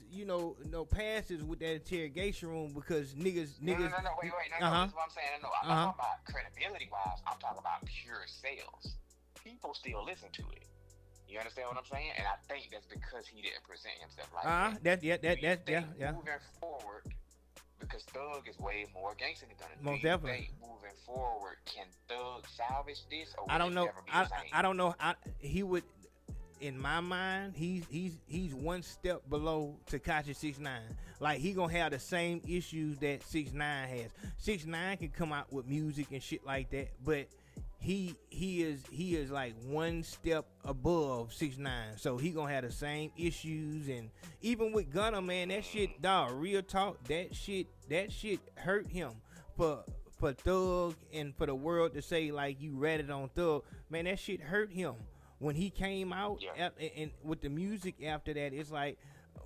you know, no passes with that interrogation room because niggas. No, wait, that's what I'm saying. No, I'm not talking about credibility wise. I'm talking about pure sales. People still listen to it. You understand what I'm saying? And I think that's because he didn't present himself like that. Yeah. Moving forward, because Thug is way more gangster than Gunna. Most definitely. Think moving forward, can Thug salvage this? Or I don't know. I don't know. He would, in my mind, he's one step below Tekashi 6ix9ine. Like, he gonna have the same issues that 6ix9ine has. 6ix9ine can come out with music and shit like that, but he is like one step above 6ix9ine, so he gonna have the same issues. And even with Gunna, man, that shit, dog, real talk, that shit hurt him for Thug and for the world to say like you ratted on Thug. Man, that shit hurt him when he came out. And with the music after that, it's like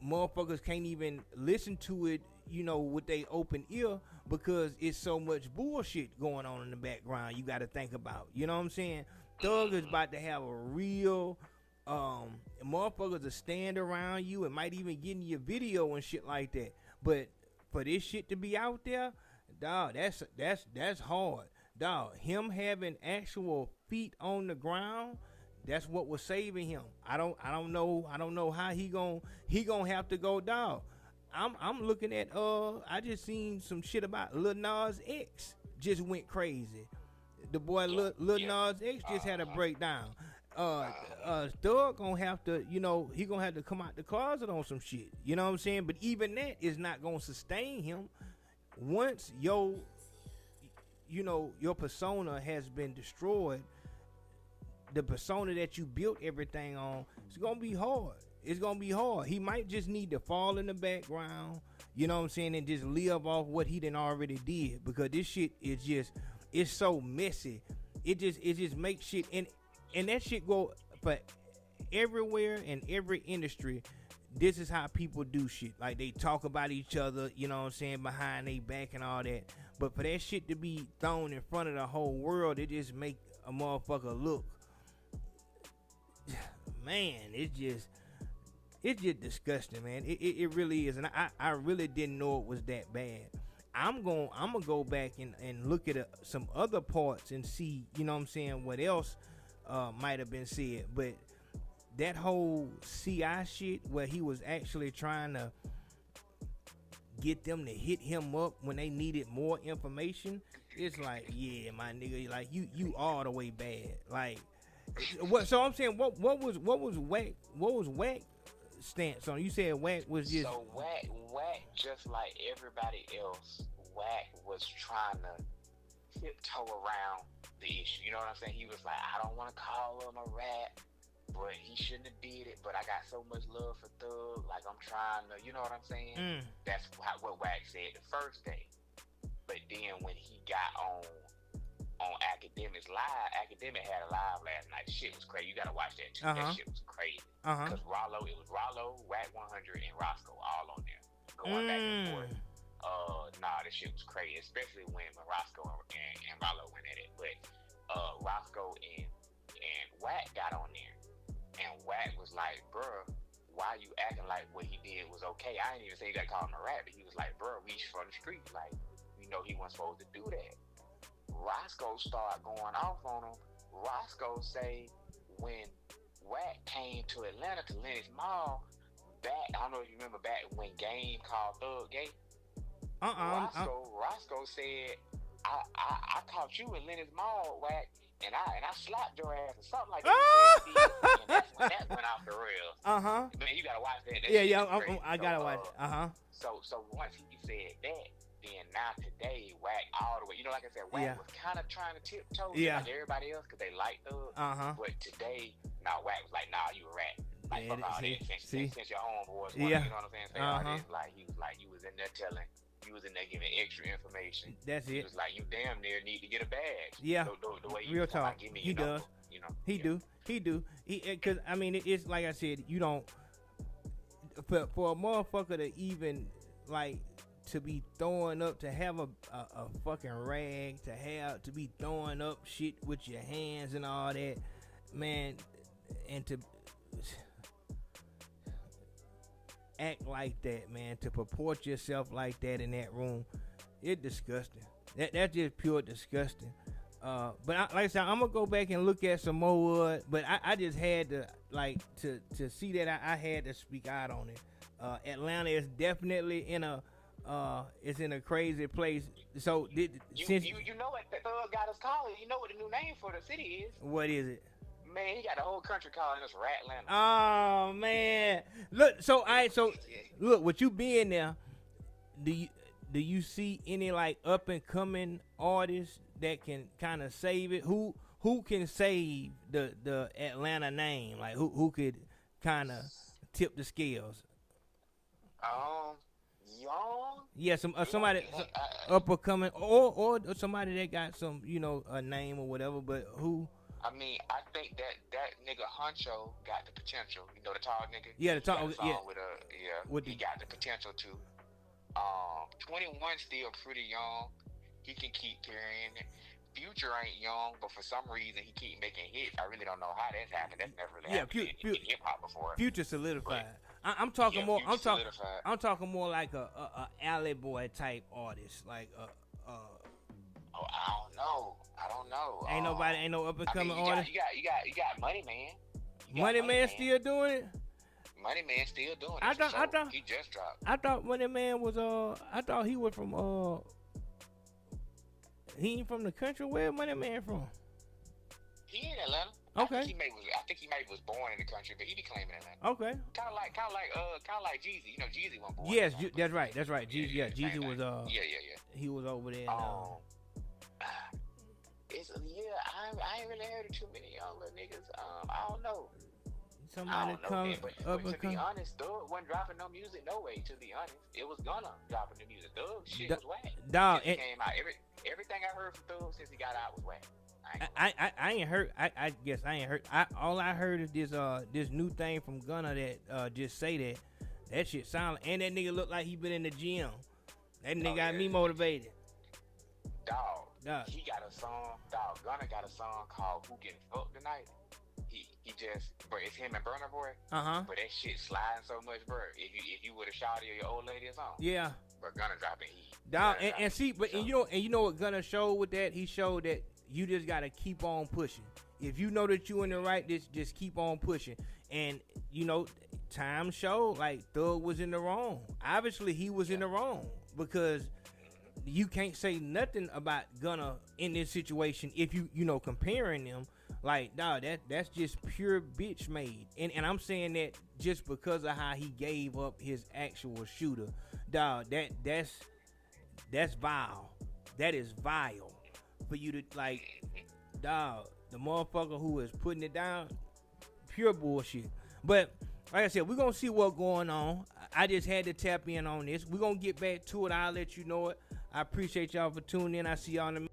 motherfuckers can't even listen to it, you know, with their open ear because it's so much bullshit going on in the background you got to think about. You know what I'm saying? Thug is about to have a real motherfuckers to stand around you and might even get in your video and shit like that. But for this shit to be out there, dog, that's hard. Dog, him having actual feet on the ground, that's what was saving him. I don't know how he gonna have to go, dog. I'm looking at I just seen some shit about Lil Nas X just went crazy. The boy Lil Nas X just had a breakdown. Thug gonna have to, you know, he gonna have to come out the closet on some shit. You know what I'm saying? But even that is not gonna sustain him. Once your persona has been destroyed, the persona that you built everything on, it's gonna be hard. It's gonna be hard. He might just need to fall in the background, you know what I'm saying, and just live off what he done already did, because this shit is just, it's so messy. It just makes shit, and that shit go for everywhere in every industry. This is how people do shit. Like, they talk about each other, you know what I'm saying, behind their back and all that. But for that shit to be thrown in front of the whole world, it just make a motherfucker look, man, it's just disgusting, man. It really is. And I really didn't know it was that bad. I'm gonna go back and look at some other parts and see, you know what I'm saying, what else might have been said. But that whole CI shit where he was actually trying to get them to hit him up when they needed more information, it's like, yeah, my nigga, like you all the way bad. Like, what? So I'm saying, what was Wack stance on? You said Wack was just Wack just like everybody else. Wack was trying to tiptoe around the issue. You know what I'm saying? He was like, I don't want to call him a rat, but he shouldn't have did it. But I got so much love for Thug, like I'm trying to. You know what I'm saying? That's what Wack said the first day. But then when he got on Academic's live, Academic had a live last night. Shit was crazy. You gotta watch that too. That shit was crazy. Because it was Rollo, Wack 100, and Roscoe all on there going back and forth. This shit was crazy, especially when Roscoe and Rollo went at it. But Roscoe and Wack got on there, and Wack was like, "Bruh, why you acting like what he did was okay?" I didn't even say you gotta call him a rat, but he was like, "Bruh, we from the street, like, you know, he wasn't supposed to do that." Roscoe started going off on him. Roscoe say when Wack came to Atlanta to Lennox Mall, I don't know if you remember back when Game called Thug gay. Roscoe said, I caught you in Lennox Mall, Wack, and I slapped your ass or something like that. And that's when that went off the rails. Man, you gotta watch that. I gotta watch it. So once he said that, then now today, Wack all the way. You know, like I said, Wack was kind of trying to tiptoe like everybody else because they like Thug. But today, Wack was like, nah, you a rat. Like, fuck all that. Since your homeboys, you know what I'm saying? Say all this, like, he was like, you was in there telling. You was in there giving extra information. That's it. He was like, you damn near need to get a badge. Yeah. The way Real talk. Like, give me he does. Number, you know. He do. Because I mean, it's like I said, you don't for a motherfucker to even like to be throwing up, to have a fucking rag, to be throwing up shit with your hands and all that, man, and to act like that, man, to purport yourself like that in that room, it's disgusting. That's just pure disgusting. But like I said, I'm gonna go back and look at some more. But I just had to to see that I had to speak out on it. Atlanta is definitely in a crazy place. So you know what the Thug got us calling? You know what the new name for the city is? What is it? Man, he got the whole country calling us Ratlanta. Oh man, look. So look, with you being there, do you see any like up and coming artists that can kind of save it? Who can save the Atlanta name? Like who could kind of tip the scales? Young. Yeah, somebody up and coming, or somebody that got some, you know, a name or whatever. But who? I mean, I think that nigga Huncho got the potential. You know, the tall nigga. Yeah, the tall. Yeah. He got the potential too. 21 still pretty young. He can keep carrying it. Future ain't young, but for some reason he keep making hits. I really don't know how that's happened. That's never really happened in hip hop before. Future solidified. I'm talking more. I'm talking more like a alley boy type artist, like I don't know. Ain't no up and coming artist. You got Money Man. Money Man still doing it. Money Man still doing it. I thought he just dropped. I thought Money Man was I thought he was from he ain't from the country. Where Money Man from? He in Atlanta. Okay. I think he maybe was born in the country, but he be claiming Atlanta. Okay. Kind of like Jeezy. You know, Jeezy was born. Yes, that's right. Jeezy, Jeezy was Yeah. He was over there. I ain't really heard of too many young little niggas. I don't know. Somebody come up but to be honest, Thug wasn't dropping no music no way. To be honest, it was Gunna dropping the music. Thug shit was whack. Dog, it came out. Everything I heard from Thug since he got out was whack. I ain't heard. I guess I ain't heard. All I heard is this new thing from Gunna that just say that shit sound, and that nigga look like he been in the gym. That nigga got me motivated. Dog. He got a song. Dog. Gunna got a song called "Who Getting Fucked Tonight." He just, bro, it's him and Burna Boy. But that shit sliding so much, bro. If you would have shot your old lady a song. Yeah. But Gunna dropping heat. Dog, and see, but and you know what Gunna showed with that? He showed that you just gotta keep on pushing. If you know that you in the right, just keep on pushing. And you know, time showed like Thug was in the wrong. Obviously, he was in the wrong because you can't say nothing about Gunna in this situation if you know comparing them. Like, dog, that's just pure bitch made. And I'm saying that just because of how he gave up his actual shooter. Dog, that's vile. That is vile. For you to, like, dog, the motherfucker who is putting it down, pure bullshit. But like I said, we're gonna see what's going on. I just had to tap in on this. We're gonna get back to it. I'll let you know it. I appreciate y'all for tuning in. I see y'all in a minute.